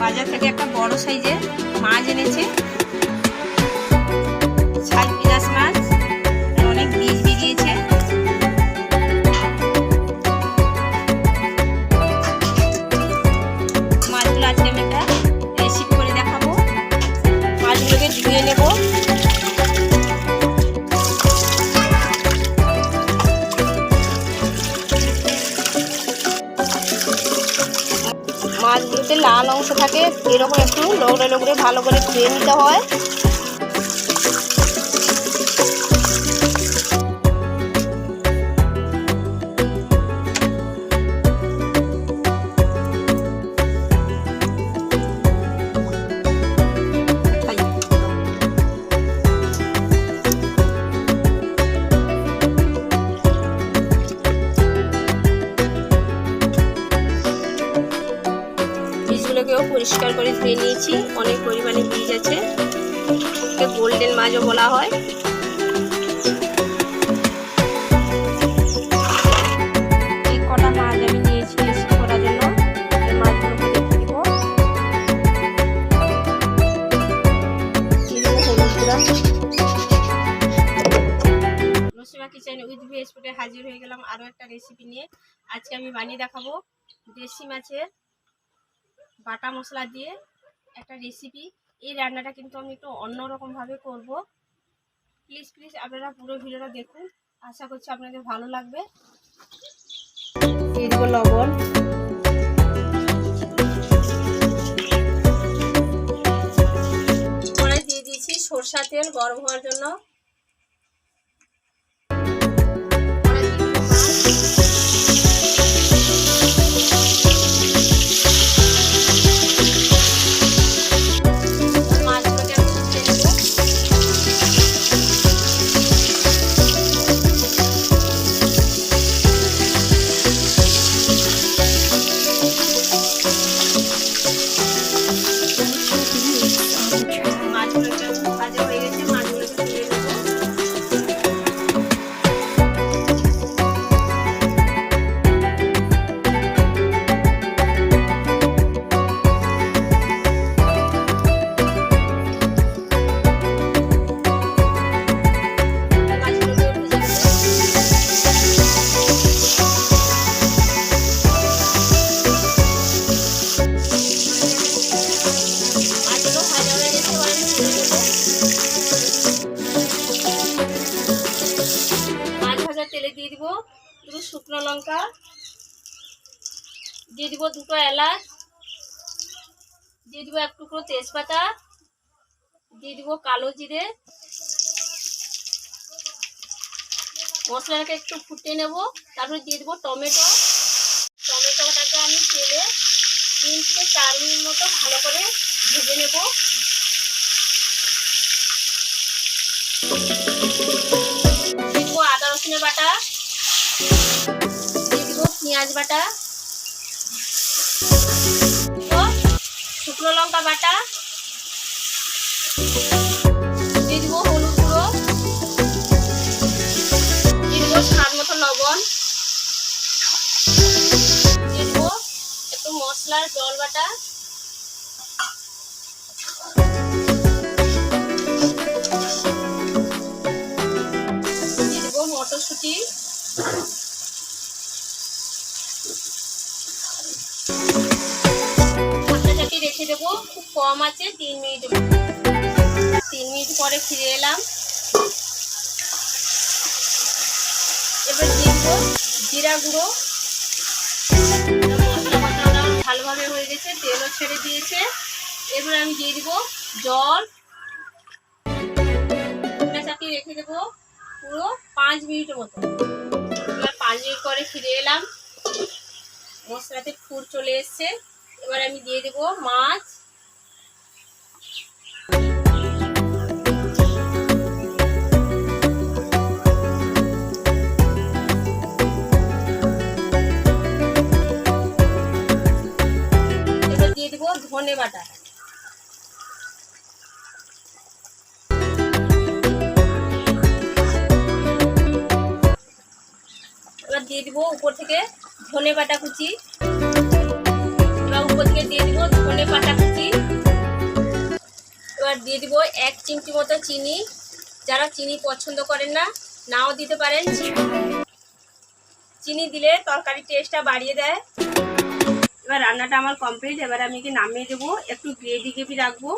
বাজার থেকে একটা বড় সাইজের মাছ এনেছে, ছাই পিলাস মাছ, অনেক বীজ বেরিয়েছে। মাছগুলো আজকে আমি একটা রেসিপি করে দেখাবো। মাছগুলোকে ধুয়ে নেব। মাছগুলোতে লাল অংশ থাকে, এরকম একটু লগড়ে লগড়ে ভালো করে ধুয়ে নিতে হয়। বীজগুলোকেও পরিষ্কার করে ধুয়ে নিয়েছি, অনেক পরিমাণে বীজ আছে। একে গোল্ডেন মাছও বলা হয়। এই কটা মাছ আমি নিয়েছি রেসিপি করার জন্য। এই মাছগুলোকে রেখে দিব। হলুদ গুঁড়া। নসিমা কিচেন উইথ ভেজ ফুডে হাজির হয়ে গেলাম আরও একটা রেসিপি নিয়ে। আজকে আমি বানিয়ে দেখাবো দেশি মাছের বাটা মশলা দিয়ে একটা রেসিপি। এই রান্নাটা কিন্তু আমি একটু অন্যরকমভাবে করব। প্লিজ আপনারা পুরো ভিডিওটা দেখুন, আশা করছি আপনাদের ভালো লাগবে। দিয়ে দেবো লবণ, কড়াই দিয়ে দিয়েছি সরষা তেল গরম হওয়ার জন্য। তেলে দিয়ে দিব দুটো শুকনো লঙ্কা, দিয়ে দিব দুটো এলাচ, দিয়ে দিব এক টুকরো তেজপাতা, দিয়ে দিব কালো জিরে। মশলাটাকে একটু ফুটিয়ে নেব। তারপরে দিয়ে দিব টমেটো। টমেটোটাকে আমি তেলে 3 থেকে 4 মিনিট মতো ভালো করে ভেজে নেব। দিয়ে দিব আদা রসুনের বাটা, দিয়ে দিব পেঁয়াজ বাটা, শুকনো লঙ্কা বাটা, দিয়ে দিব হলুদ গুঁড়ো, দিয়ে দিব স্বাদ মতো লবণ, দিয়ে দিব একটু মশলার জল বাটা, দিয়ে দিব মটরশুঁটি, রেখে দেবো। খুব কম আছে 3 মিনিট। 3 মিনিট পরে ফিরে এলাম। এবার দিয়ে দেবো জিরা গুঁড়ো। মশলা কষানো ভালোভাবে হয়ে গেছে, তেলও ছেড়ে দিয়েছে। এবার আমি দিয়ে দিব জল। চাপিয়ে রেখে দেবো পুরো 5 মিনিটের মতো। এবার 5 মিনিট পরে ফিরে এলাম। মশলাতে ফুট চলে এসছে। এবার আমি দিয়ে দেবো মাছ। এবার দিয়ে দেবো ধনে বাটা। এবার দিয়ে দিব উপর থেকে ধনে পাতা কুচি। এবার উপর থেকে দিয়ে দিব ধনে পাতা কুচি। দিয়ে দিব 1 চিমটি মতো চিনি। যারা চিনি পছন্দ করেন না, নাও দিতে পারেন। চিনি দিলে তরকারির টেস্টটা বাড়িয়ে দেয়। এবার রান্নাটা আমার কমপ্লিট। এবার আমি কি নামিয়ে দেবো, একটু গ্রেভি গ্রেভি রাখবো।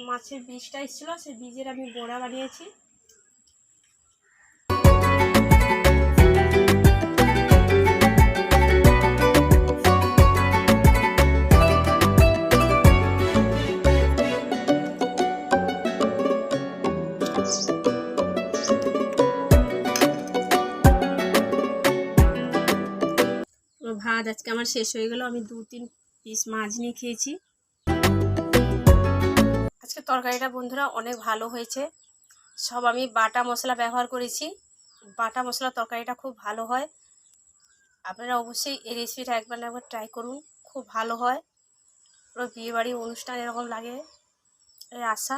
মাছের বীজটা এসেছিল, সেই বীজের আমি বড়া বানিয়েছি। ভাত আজকে আমার শেষ হয়ে গেল। আমি 2-3 পিস মাছ নিয়ে খেয়েছি। আজকে তরকারিটা বন্ধুরা অনেক ভালো হয়েছে। সব আমি বাটা মশলা ব্যবহার করেছি। বাটা মশলা তরকারিটা খুব ভালো হয়। আপনারা অবশ্যই এই রেসিপিটা একবার ট্রাই করুন, খুব ভালো হয়। পুরো বিয়েবাড়ি অনুষ্ঠান এরকম লাগে এই আশা।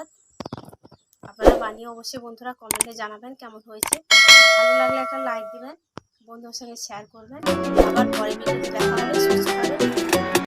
আপনারা বানিয়ে অবশ্যই বন্ধুরা কমেন্টে জানাবেন কেমন হয়েছে। ভালো লাগলে একটা লাইক দিবেন, বন্ধুদের সঙ্গে শেয়ার করবেন। আবার পরে ভিডিওতে দেখা হবে। সুস্থ থাকবেন।